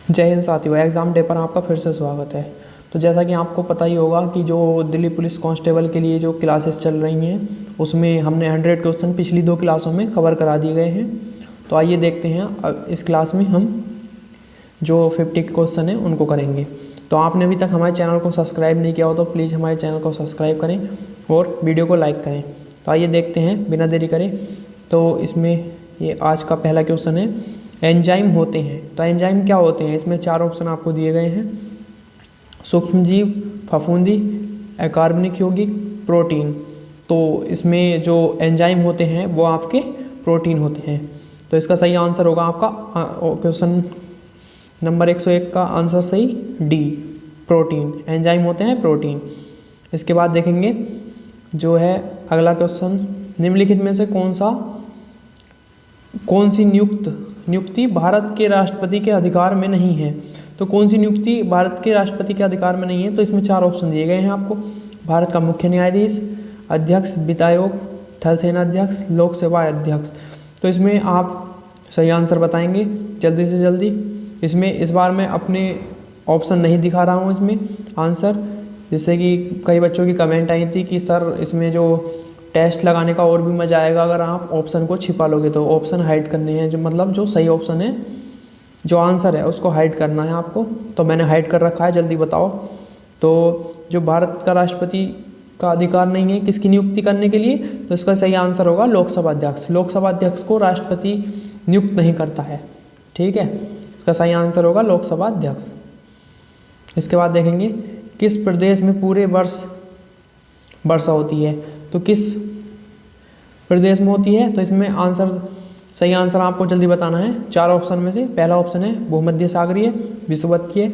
जय हिंद साथियों, exam day पर आपका फिर से स्वागत है। तो जैसा कि आपको पता ही होगा कि जो दिल्ली पुलिस कांस्टेबल के लिए जो क्लासेस चल रही हैं उसमें हमने 100 क्वेश्चन पिछली 2 क्लासों में कवर करा दिए गए हैं। तो आइए देखते हैं अब इस क्लास में हम जो 50 क्वेश्चन हैं उनको करेंगे। तो आपने अभी तक हमारे चैनल को सब्सक्राइब नहीं किया हो तो प्लीज़ हमारे चैनल को सब्सक्राइब करें और वीडियो को लाइक करें। तो आइए देखते हैं बिना देरी करें। तो इसमें ये आज का पहला क्वेश्चन है, एंजाइम होते हैं। तो एंजाइम क्या होते हैं? इसमें 4 ऑप्शन आपको दिए गए हैं, सूक्ष्मजीव, फफूंदी, अकार्बनिक यौगिक, प्रोटीन। तो इसमें जो एंजाइम होते हैं वो आपके प्रोटीन होते हैं। तो इसका सही आंसर होगा आपका क्वेश्चन नंबर 101 का आंसर सही डी, प्रोटीन। एंजाइम होते हैं प्रोटीन। इसके बाद देखेंगे जो है अगला क्वेश्चन, निम्नलिखित में से कौन सी नियुक्ति भारत के राष्ट्रपति के अधिकार में नहीं है? तो कौन सी नियुक्ति भारत के राष्ट्रपति के अधिकार में नहीं है? तो इसमें 4 ऑप्शन दिए गए हैं आपको। भारत का मुख्य न्यायाधीश, अध्यक्ष, वित्त आयोग, थल सेना अध्यक्ष, लोक सेवा अध्यक्ष। तो इसमें आप सही आंसर बताएंगे जल्दी से जल्दी। इसमें इस बार मैं अपने ऑप्शन नहीं दिखा रहा हूँ इसमें आंसर, जैसे कि कई बच्चों की कमेंट आई थी कि सर इसमें जो टेस्ट लगाने का और भी मज़ा आएगा अगर आप ऑप्शन को छिपा लोगे। तो ऑप्शन हाइड करने हैं, जो मतलब जो सही ऑप्शन है, जो आंसर है उसको हाइड करना है आपको। तो मैंने हाइड कर रखा है, जल्दी बताओ। तो जो भारत का राष्ट्रपति का अधिकार नहीं है किसकी नियुक्ति करने के लिए, तो इसका सही आंसर होगा लोकसभा अध्यक्ष। लोकसभा अध्यक्ष को राष्ट्रपति नियुक्त नहीं करता है, ठीक है। इसका सही आंसर होगा लोकसभा अध्यक्ष। इसके बाद देखेंगे किस प्रदेश में पूरे वर्ष वर्षा होती है? तो किस प्रदेश में होती है? तो इसमें सही आंसर आपको जल्दी बताना है 4 ऑप्शन में से। पहला ऑप्शन है भूमध्य सागरीय, विषुवतीय,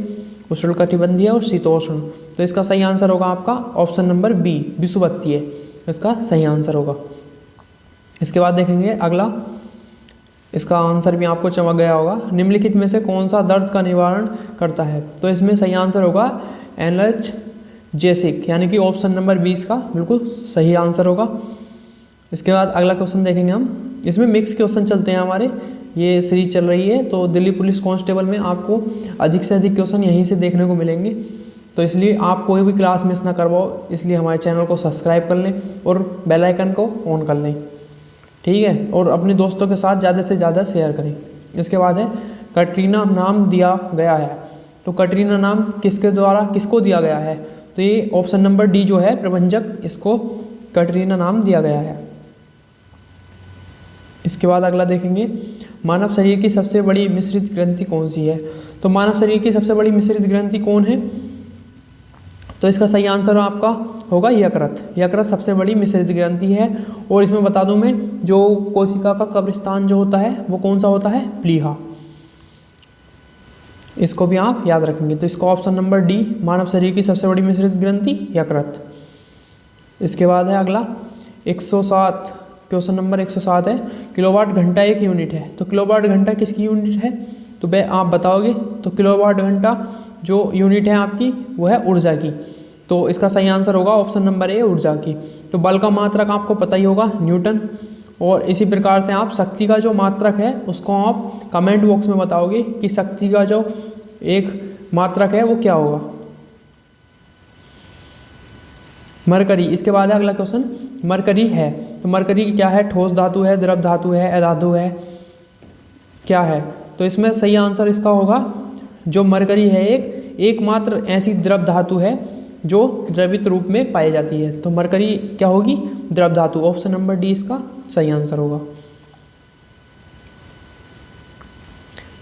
उष्णकटिबंधीय और शीतोष्ण। तो इसका सही आंसर होगा आपका ऑप्शन नंबर बी, विषुवतीय। इसका सही आंसर होगा। इसके बाद देखेंगे अगला, इसका आंसर भी आपको चमक गया होगा, निम्नलिखित में से कौन सा दर्द का निवारण करता है? तो इसमें सही आंसर होगा एनाल्जेसिक, यानी कि ऑप्शन नंबर 20 का बिल्कुल सही आंसर होगा। इसके बाद अगला क्वेश्चन देखेंगे हम। इसमें मिक्स क्वेश्चन चलते हैं हमारे, ये सीरीज चल रही है। तो दिल्ली पुलिस कांस्टेबल में आपको अधिक से अधिक क्वेश्चन यहीं से देखने को मिलेंगे। तो इसलिए आप कोई भी क्लास मिस ना करवाओ, इसलिए हमारे चैनल को सब्सक्राइब कर लें और बेल आइकन को ऑन कर लें, ठीक है। और अपने दोस्तों के साथ ज़्यादा से ज़्यादा शेयर करें। इसके बाद है कटरीना नाम दिया गया है। तो कटरीना नाम किसको दिया गया है? तो ये ऑप्शन नंबर डी जो है प्रबंधक, इसको कटरीना नाम दिया गया है। इसके बाद अगला देखेंगे, मानव शरीर की सबसे बड़ी मिश्रित ग्रंथि कौन सी है? तो मानव शरीर की सबसे बड़ी मिश्रित ग्रंथि कौन है? तो इसका सही आंसर आपका होगा यकृत। यकृत सबसे बड़ी मिश्रित ग्रंथि है। और इसमें बता दूं मैं, जो कोशिका का कब्रिस्तान जो होता है वो कौन सा होता है? प्लीहा। इसको भी आप याद रखेंगे। तो इसका ऑप्शन नंबर डी, मानव शरीर की सबसे बड़ी मिश्रित ग्रंथि यकृत। इसके बाद है अगला 107, क्वेश्चन नंबर 107 है, किलोवाट घंटा एक यूनिट है। तो किलोवाट घंटा किसकी यूनिट है? तो भाई आप बताओगे। तो किलोवाट घंटा जो यूनिट है आपकी वो है ऊर्जा की। तो इसका सही आंसर होगा ऑप्शन नंबर ए, ऊर्जा की। तो बल का मात्रक आपको पता ही होगा, न्यूटन। और इसी प्रकार से आप शक्ति का जो मात्रक है उसको आप कमेंट बॉक्स में बताओगे कि शक्ति का जो एक मात्रक है वो क्या होगा? मरकरी। इसके बाद है अगला क्वेश्चन, मरकरी है। तो मरकरी क्या है? ठोस धातु है, द्रव धातु है, अधातु है, क्या है? तो इसमें सही आंसर इसका होगा जो मरकरी है एकमात्र ऐसी द्रव धातु है जो द्रवित रूप में पाई जाती है। तो मरकरी क्या होगी? द्रव धातु। ऑप्शन नंबर डी इसका सही आंसर होगा।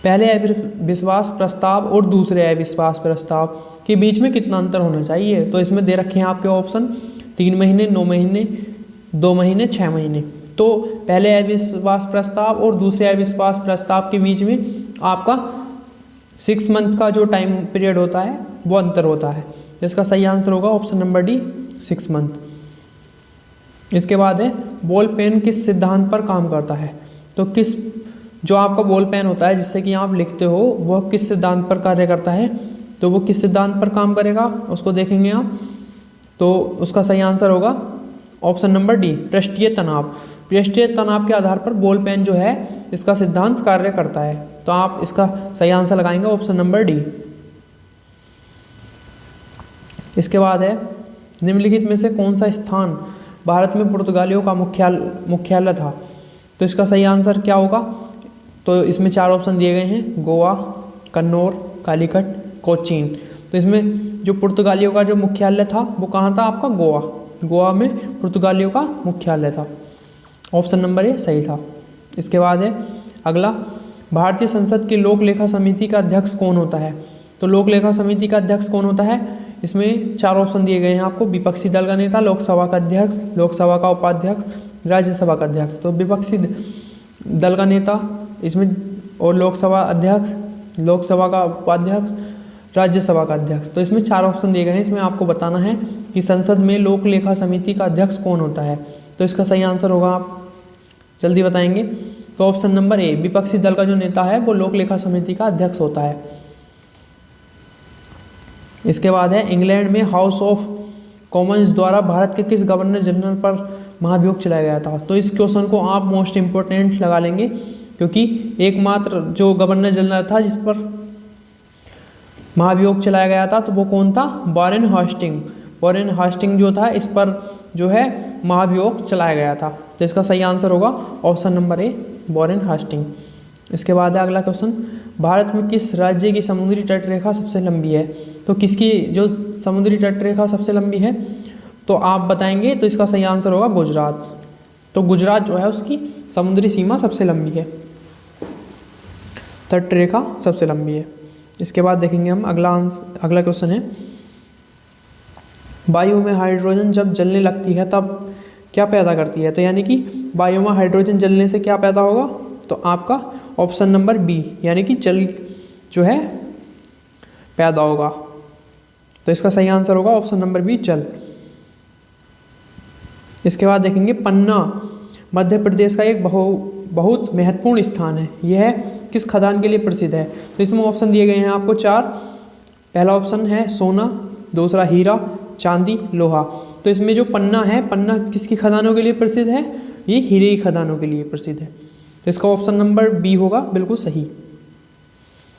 पहले अविश्वास प्रस्ताव और दूसरे अविश्वास प्रस्ताव के बीच में कितना अंतर होना चाहिए? तो इसमें दे रखे हैं आपके ऑप्शन 3 महीने, 9 महीने, 2 महीने, 6 महीने। तो पहले अविश्वास प्रस्ताव और दूसरे अविश्वास प्रस्ताव के बीच में आपका 6 मंथ का जो टाइम पीरियड होता है वो अंतर होता है। इसका सही आंसर होगा ऑप्शन नंबर डी, 6 मंथ। इसके बाद है बॉल पेन किस सिद्धांत पर काम करता है? तो जो आपका बॉल पेन होता है जिससे कि आप लिखते हो वह किस सिद्धांत पर कार्य करता है? तो वो किस सिद्धांत पर काम करेगा उसको देखेंगे आप। तो उसका सही आंसर होगा ऑप्शन नंबर डी, पृष्ठीय तनाव। पृष्ठीय तनाव के आधार पर बॉल पेन जो है इसका सिद्धांत कार्य करता है। तो आप इसका सही आंसर लगाएंगे ऑप्शन नंबर डी। इसके बाद है निम्नलिखित में से कौन सा स्थान भारत में पुर्तगालियों का मुख्यालय था। तो इसका सही आंसर क्या होगा। तो इसमें 4 ऑप्शन दिए गए हैं, गोवा, कन्नौर, कालीकट, कोचीन। तो इसमें जो पुर्तगालियों का जो मुख्यालय था वो कहाँ था आपका, गोवा। गोवा में पुर्तगालियों का मुख्यालय था। ऑप्शन नंबर ए सही था। इसके बाद है अगला, भारतीय संसद की लोक लेखा समिति का अध्यक्ष कौन होता है। तो लोक लेखा समिति का अध्यक्ष कौन होता है, इसमें 4 ऑप्शन दिए गए हैं आपको, विपक्षी दल का नेता, लोकसभा का अध्यक्ष, लोकसभा का उपाध्यक्ष, राज्यसभा का अध्यक्ष। तो विपक्षी दल का नेता इसमें और लोकसभा अध्यक्ष, लोकसभा का उपाध्यक्ष, राज्यसभा का अध्यक्ष। तो इसमें 4 ऑप्शन दिए गए हैं। इसमें आपको बताना है कि संसद में लोक लेखा समिति का अध्यक्ष कौन होता है। तो इसका सही आंसर होगा, आप जल्दी बताएंगे। तो ऑप्शन नंबर ए, विपक्षी दल का जो नेता है वो लोक लेखा समिति का अध्यक्ष होता है। इसके बाद है इंग्लैंड में हाउस ऑफ कॉमन्स द्वारा भारत के किस गवर्नर जनरल पर महाभियोग चलाया गया था। तो इस क्वेश्चन को आप मोस्ट इंपोर्टेंट लगा लेंगे, क्योंकि एकमात्र जो गवर्नर जनरल था जिस पर महाभियोग चलाया गया था तो वो कौन था, वॉरेन हास्टिंग। वॉरेन हास्टिंग जो था इस पर जो है महाभियोग चलाया गया था। तो इसका सही आंसर होगा option number A, Warren Hastings. इसके बाद है अगला क्वेश्चन, भारत में किस राज्य की समुद्री तटरेखा सबसे लंबी है। तो किसकी जो समुद्री तटरेखा सबसे लंबी है तो आप बताएंगे। तो इसका सही आंसर होगा गुजरात। तो गुजरात जो है उसकी समुद्री सीमा सबसे लंबी है, तटरेखा सबसे लंबी है। इसके बाद देखेंगे हम अगला क्वेश्चन है, वायु में हाइड्रोजन जब जलने लगती है तब क्या पैदा करती है। तो यानी कि वायु में हाइड्रोजन जलने से क्या पैदा होगा, तो आपका ऑप्शन नंबर बी, यानी कि जल जो है पैदा होगा। तो इसका सही आंसर होगा ऑप्शन नंबर बी, जल। इसके बाद देखेंगे पन्ना मध्य प्रदेश का एक बहुत महत्वपूर्ण स्थान है, यह किस खदान के लिए प्रसिद्ध है। तो इसमें ऑप्शन दिए गए हैं आपको 4। पहला ऑप्शन है सोना, दूसरा हीरा, चांदी, लोहा। तो इसमें जो पन्ना है, पन्ना किसकी खदानों के लिए प्रसिद्ध है, ये हीरे की खदानों के लिए प्रसिद्ध है। तो इसका ऑप्शन नंबर बी होगा बिल्कुल सही।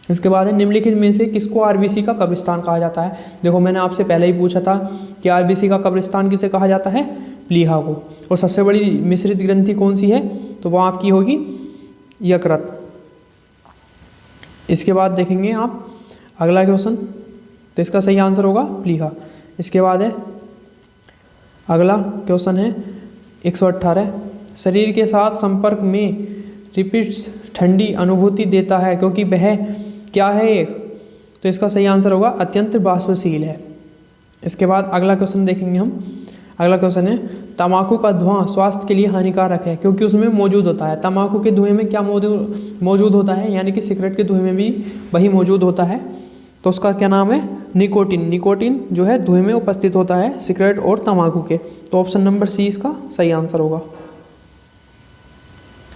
इसके बाद है निम्नलिखित में से किसको आरबीसी का कब्रिस्तान कहा जाता है। देखो मैंने आपसे पहले ही पूछा था कि आरबीसी का कब्रिस्तान किसे कहा जाता है, प्लीहा को। और सबसे बड़ी मिश्रित ग्रंथि कौन सी है, तो वह आपकी होगी यकृत। इसके बाद देखेंगे आप अगला क्वेश्चन, तो इसका सही आंसर होगा प्लीहा। इसके बाद है अगला क्वेश्चन है 118, शरीर के साथ संपर्क में रिपिट्स ठंडी अनुभूति देता है क्योंकि वह क्या है एक। तो इसका सही आंसर होगा अत्यंत बाष्पशील है। इसके बाद अगला क्वेश्चन देखेंगे हम। अगला क्वेश्चन है तंबाकू का धुआं स्वास्थ्य के लिए हानिकारक है क्योंकि उसमें मौजूद होता है। तंबाकू के धुएं में क्या मौजूद होता है, यानी कि सिगरेट के धुएं में भी वही मौजूद होता है। तो उसका क्या नाम है, निकोटिन। निकोटिन जो है धुएं में उपस्थित होता है सिगरेट और तंबाकू के। तो ऑप्शन नंबर सी इसका सही आंसर होगा।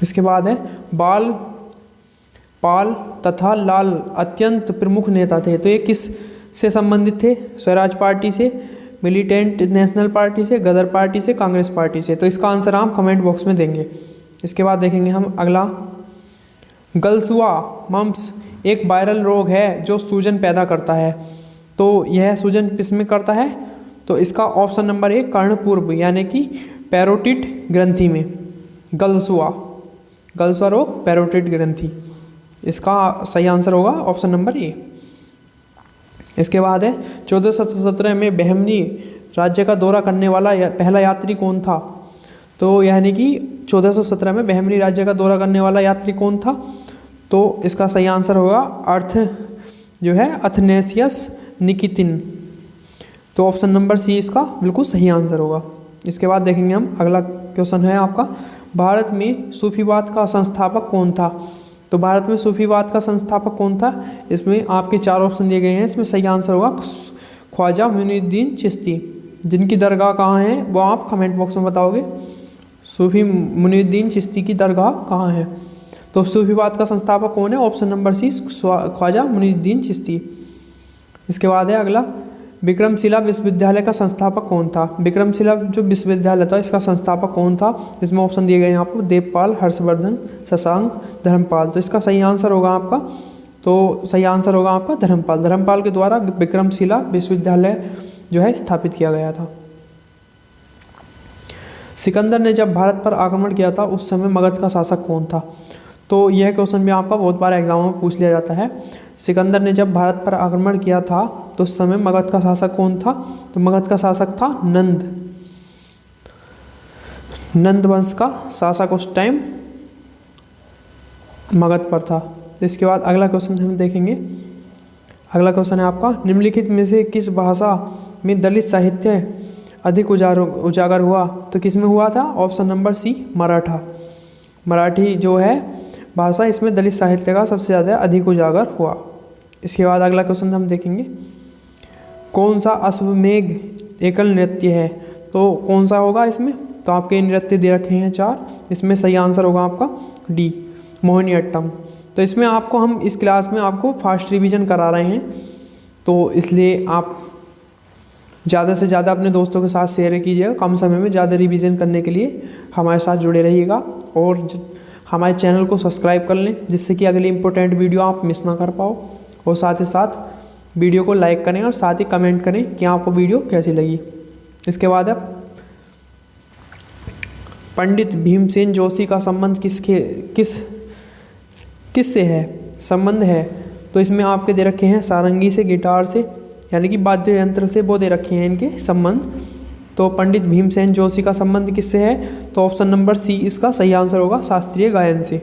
इसके बाद है पाल तथा लाल अत्यंत प्रमुख नेता थे। तो ये किस से संबंधित थे, स्वराज पार्टी से, मिलिटेंट नेशनल पार्टी से, गदर पार्टी से, कांग्रेस पार्टी से। तो इसका आंसर आप कमेंट बॉक्स में देंगे। इसके बाद देखेंगे हम अगला, गलसुआ मम्प्स एक वायरल रोग है जो सूजन पैदा करता है। तो यह सूजन किस में करता है, तो इसका ऑप्शन नंबर ए कर्णपूर्व यानी कि पैरोटिड ग्रंथि में। गलसुआ रोग पैरोटिड ग्रंथि, इसका सही आंसर होगा ऑप्शन नंबर ए। इसके बाद है 1417 में बहमनी राज्य का दौरा करने वाला पहला यात्री कौन था। तो यानी कि 1417 में बहमनी राज्य का दौरा करने वाला यात्री कौन था, तो इसका सही आंसर होगा अथनेसियस निकितिन। तो ऑप्शन नंबर सी इसका बिल्कुल सही आंसर होगा। इसके बाद देखेंगे हम अगला क्वेश्चन है आपका, भारत में सूफीवाद का संस्थापक कौन था। तो भारत में सूफीवाद का संस्थापक कौन था, इसमें आपके 4 ऑप्शन दिए गए हैं। इसमें सही आंसर होगा ख्वाजा मुइनुद्दीन चिश्ती, जिनकी दरगाह कहाँ है वो आप कमेंट बॉक्स में बताओगे। सूफी मुइनुद्दीन चिश्ती की दरगाह कहाँ है, तो सूफीवाद का संस्थापक कौन है, option number C Khwaja Muinuddin Chishti. इसके बाद है अगला, विक्रमशिला विश्वविद्यालय का संस्थापक कौन था? विक्रमशिला जो विश्वविद्यालय था इसका संस्थापक कौन था? इसमें ऑप्शन दिए गए हैं आपको, देवपाल, हर्षवर्धन, शशांक, धर्मपाल। तो इसका सही आंसर होगा आपका, तो सही आंसर होगा आपका धर्मपाल। धर्मपाल के द्वारा विक्रमशिला विश्वविद्यालय जो है स्थापित किया गया था। सिकंदर ने जब भारत पर आक्रमण किया था उस समय मगध का शासक कौन था? तो यह क्वेश्चन भी आपका बहुत बार एग्जामों में पूछ लिया जाता है। सिकंदर ने जब भारत पर आक्रमण किया था तो उस समय मगध का शासक कौन था? तो मगध का शासक था नंद वंश का शासक उस टाइम मगध पर था। तो इसके बाद अगला क्वेश्चन हम देखेंगे। अगला क्वेश्चन है आपका, निम्नलिखित में से किस भाषा में दलित साहित्य अधिक उजागर हुआ? तो किस में हुआ था? Option number C, Maratha. Marathi जो है भाषा, इसमें दलित साहित्य का सबसे ज़्यादा अधिक उजागर हुआ। इसके बाद अगला क्वेश्चन हम देखेंगे, कौन सा अश्वमेघ एकल नृत्य है? तो कौन सा होगा इसमें? तो आपके नृत्य दे रखे हैं 4, इसमें सही आंसर होगा आपका डी, मोहिनीअट्टम। तो इसमें आपको हम इस क्लास में आपको फास्ट रिवीजन करा रहे हैं, तो इसलिए आप ज़्यादा से ज़्यादा अपने दोस्तों के साथ शेयर कीजिएगा। कम समय में ज़्यादा रिवीजन करने के लिए हमारे साथ जुड़े रहिएगा और हमारे चैनल को सब्सक्राइब कर लें, जिससे कि अगली इंपॉर्टेंट वीडियो आप मिस ना कर पाओ। और साथ ही साथ वीडियो को लाइक करें और साथ ही कमेंट करें कि आपको वीडियो कैसी लगी। इसके बाद अब पंडित भीमसेन जोशी का संबंध किससे है? संबंध है तो इसमें आपके दे रखे हैं सारंगी से, गिटार से, यानी कि वाद्य यंत्र से वो दे रखे हैं इनके संबंध। तो पंडित भीमसेन जोशी का संबंध किससे है? तो ऑप्शन नंबर सी इसका सही आंसर होगा, शास्त्रीय गायन से।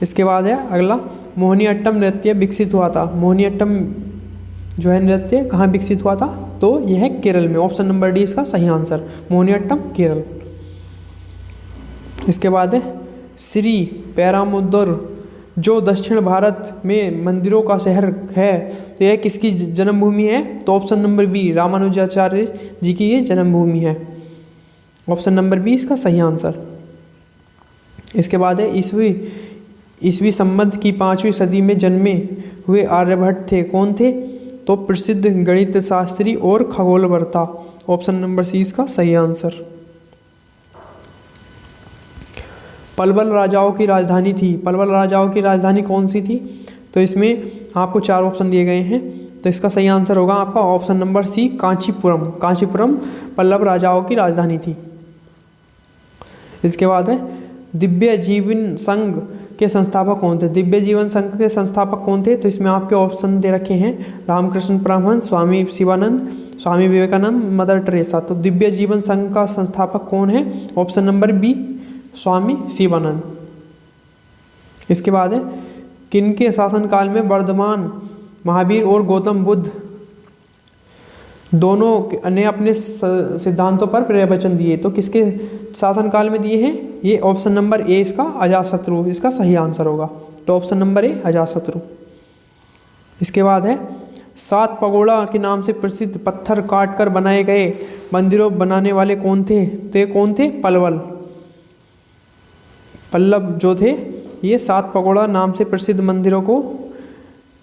इसके बाद है अगला, मोहिनीअट्टम नृत्य विकसित हुआ था। मोहिनीअट्टम जो है नृत्य कहाँ विकसित हुआ था? तो यह है केरल में। ऑप्शन नंबर डी इसका सही आंसर, मोहिनीअट्टम केरल। इसके बाद है श्री पेरामुद्र जो दक्षिण भारत में मंदिरों का शहर है, तो यह किसकी जन्मभूमि है? तो option number B, Ramanujacharya ji की ये जन्मभूमि है। ऑप्शन नंबर बी इसका सही आंसर। इसके बाद है ईसवी संवत की 5वीं सदी में जन्मे हुए आर्यभट्ट थे, कौन थे? तो प्रसिद्ध गणित शास्त्री और खगोलवर्ता। ऑप्शन नंबर सी इसका सही आंसर। पलवल राजाओं की राजधानी थी, पलवल राजाओं की राजधानी कौन सी थी? तो इसमें आपको 4 ऑप्शन दिए गए हैं, तो इसका सही आंसर होगा आपका option number C, Kanchipuram. Kanchipuram Pallava राजाओं की राजधानी थी। इसके बाद है दिव्य जीवन संघ के संस्थापक कौन थे? दिव्य जीवन संघ के संस्थापक कौन थे? तो इसमें आपके ऑप्शन दे रखे हैं, रामकृष्ण परमहंस, स्वामी शिवानंद, स्वामी विवेकानंद, मदर टेरेसा। तो दिव्य जीवन संघ का संस्थापक कौन है? ऑप्शन नंबर बी, स्वामी शिवानंद। इसके बाद है किनके शासनकाल में वर्धमान महावीर और गौतम बुद्ध दोनों ने अपने सिद्धांतों पर प्रवचन दिए? तो किसके शासनकाल में दिए हैं? ये ऑप्शन नंबर ए इसका अजातशत्रु इसका सही आंसर होगा। तो ऑप्शन नंबर ए अजातशत्रु। इसके बाद है 7 पगोड़ा के नाम से प्रसिद्ध पत्थर काट कर बनाए गए मंदिरों बनाने वाले कौन थे? तो ये कौन थे? पल्लव जो थे, ये 7 पगोड़ा नाम से प्रसिद्ध मंदिरों को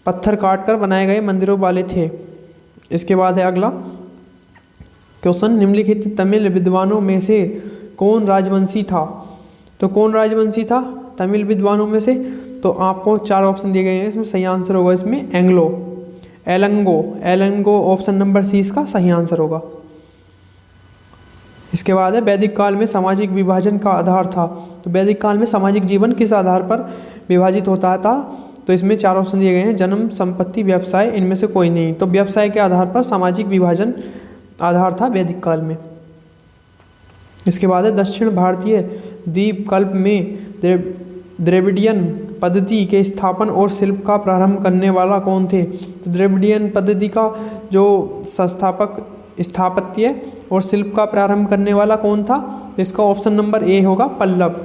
पत्थर काट कर बनाए गए मंदिरों वाले थे। इसके बाद है अगला क्वेश्चन, निम्नलिखित तमिल विद्वानों में से कौन राजवंशी था? तो कौन राजवंशी था तमिल विद्वानों में से? तो आपको 4 ऑप्शन दिए गए हैं, इसमें सही आंसर होगा इसमें एलंगो। ऑप्शन नंबर सी इसका सही आंसर होगा। इसके बाद है वैदिक काल में सामाजिक विभाजन का आधार था। तो वैदिक काल में सामाजिक जीवन किस आधार पर विभाजित होता था? तो इसमें 4 ऑप्शन दिए गए हैं, जन्म, संपत्ति, व्यवसाय, इनमें से कोई नहीं। तो व्यवसाय के आधार पर सामाजिक विभाजन आधार था वैदिक काल में। इसके बाद है दक्षिण भारतीय द्वीपकल्प में द्रविडियन पद्धति के स्थापन और शिल्प का प्रारंभ करने वाला कौन थे? तो द्रविडियन पद्धति का जो संस्थापक, स्थापत्य और शिल्प का प्रारंभ करने वाला कौन था? इसका ऑप्शन नंबर ए होगा, पल्लव।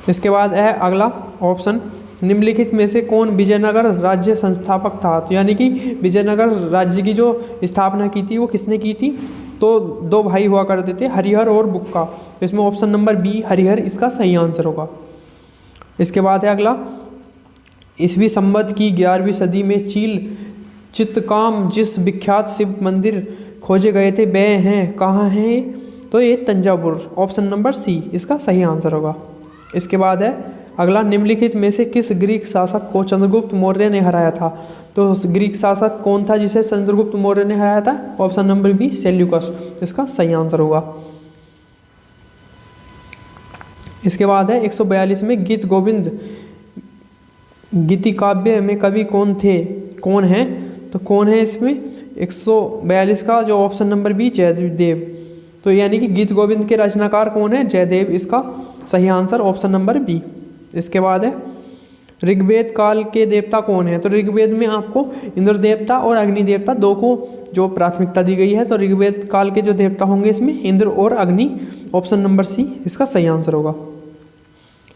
इसके बाद है अगला ऑप्शन, निम्नलिखित में से कौन विजयनगर राज्य संस्थापक था? तो यानी कि विजयनगर राज्य की जो स्थापना की थी वो किसने की थी? तो 2 भाई हुआ करते थे, हरिहर और बुक्का। इसमें ऑप्शन नंबर बी, हरिहर इसका सही आंसर होगा। इसके बाद है अगला, ईसवी संवत की 11वीं सदी में चित्रकाम जिस विख्यात शिव मंदिर खोजे गए थे वह हैं कहाँ हैं? तो ये तंजावुर, ऑप्शन नंबर सी इसका सही आंसर होगा। इसके बाद है अगला, निम्नलिखित में से किस ग्रीक शासक को चंद्रगुप्त मौर्य ने हराया था? तो उस ग्रीक शासक कौन था जिसे चंद्रगुप्त मौर्य ने हराया था? ऑप्शन नंबर बी सेल्यूकस, इसका सही आंसर होगा। इसके बाद है 142 में गीत गोविंद गीतिकाव्य में कवि कौन है? तो कौन है इसमें? 142 का जो ऑप्शन नंबर बी जयदेव, तो यानी कि गीत गोविंद के रचनाकार कौन है? जयदेव, इसका सही आंसर ऑप्शन नंबर बी। इसके बाद है ऋग्वेद काल के देवता कौन है? तो ऋग्वेद में आपको इंद्र देवता और अग्नि देवता दो को जो प्राथमिकता दी गई है, तो ऋग्वेद काल के जो देवता होंगे इसमें इंद्र और अग्नि, ऑप्शन नंबर सी इसका सही आंसर होगा।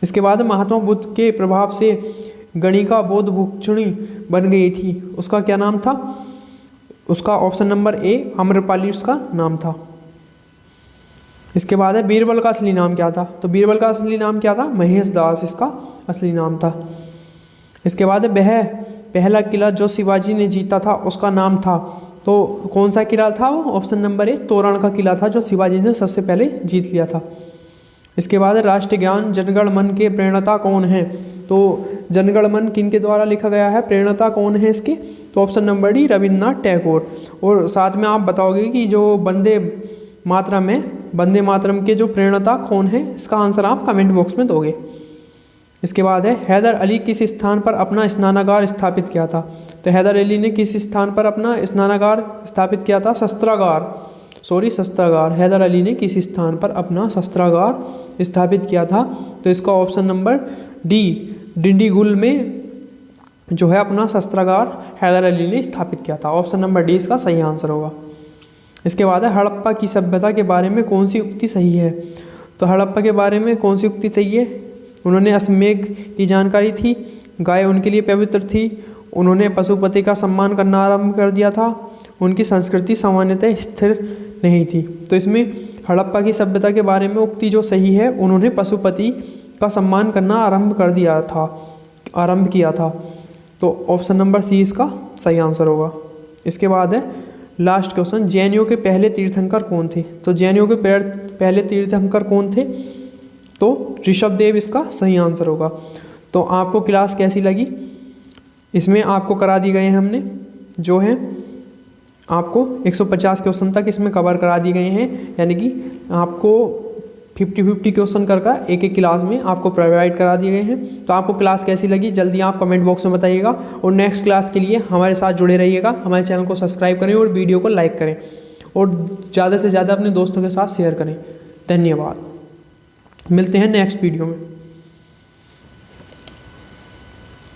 इसके बाद महात्मा बुद्ध के प्रभाव से गणिका बौद्ध भिक्षुणी बन गई थी, उसका क्या नाम था? उसका ऑप्शन नंबर ए आम्रपाली उसका नाम था। इसके बाद है बीरबल का असली नाम क्या था? तो बीरबल का असली नाम क्या था? महेश दास इसका असली नाम था। इसके बाद वह पहला किला जो शिवाजी ने जीता था उसका नाम था, तो कौन सा किला था वो? ऑप्शन नंबर ए तोरण का किला था जो शिवाजी ने सबसे पहले जीत लिया था। इसके बाद राष्ट्रीय ज्ञान जनगण मन के प्रेरणता कौन है? तो जनगण मन किन के द्वारा लिखा गया है? प्रेरणता कौन है इसके? तो option number D Rabindranath Tagore. और साथ में आप बताओगे कि जो वंदे मातरम के जो प्रेरणता कौन है, इसका आंसर आप कमेंट बॉक्स में दोगे। इसके बाद है हैदर अली किस स्थान पर अपना स्नानागार स्थापित किया था? तो हैदर अली ने किस स्थान पर अपना स्नानागार स्थापित किया था? शस्त्रागार। हैदर अली ने किस स्थान पर अपना शस्त्रागार स्थापित किया था? तो इसका ऑप्शन नंबर डी डिंडीगुल में जो है अपना शस्त्रागार हैदर अली ने स्थापित किया था, ऑप्शन नंबर डी इसका सही आंसर होगा। इसके बाद है हड़प्पा की सभ्यता के बारे में कौन सी उक्ति सही है? तो हड़प्पा के बारे में कौन सी उक्ति सही है? उन्होंने अश्वमेध की जानकारी थी, गाय उनके लिए पवित्र थी, उन्होंने पशुपति का सम्मान करना आरंभ कर दिया था, उनकी संस्कृति सामान्यतः स्थिर नहीं थी। तो इसमें हड़प्पा की सभ्यता के बारे में उक्ति जो सही है, उन्होंने पशुपति का सम्मान करना आरंभ किया था, तो ऑप्शन नंबर सी इसका सही आंसर होगा। इसके बाद है लास्ट क्वेश्चन, जैनियों के पहले तीर्थंकर कौन थे? तो जैनियों के पहले तीर्थंकर कौन थे? तो ऋषभदेव इसका सही आंसर होगा। तो आपको क्लास कैसी लगी? इसमें आपको करा दी गए हैं हमने जो है आपको 150 क्वेश्चन तक इसमें कवर करा दिए गए हैं, यानी कि आपको 50-50 क्वेश्चन कर एक क्लास में आपको प्रोवाइड करा दिए गए हैं। तो आपको क्लास कैसी लगी जल्दी आप कमेंट बॉक्स में बताइएगा, और नेक्स्ट क्लास के लिए हमारे साथ जुड़े रहिएगा। हमारे चैनल को सब्सक्राइब करें और वीडियो को लाइक करें और ज़्यादा से ज़्यादा अपने दोस्तों के साथ शेयर करें। धन्यवाद, मिलते हैं नेक्स्ट वीडियो में।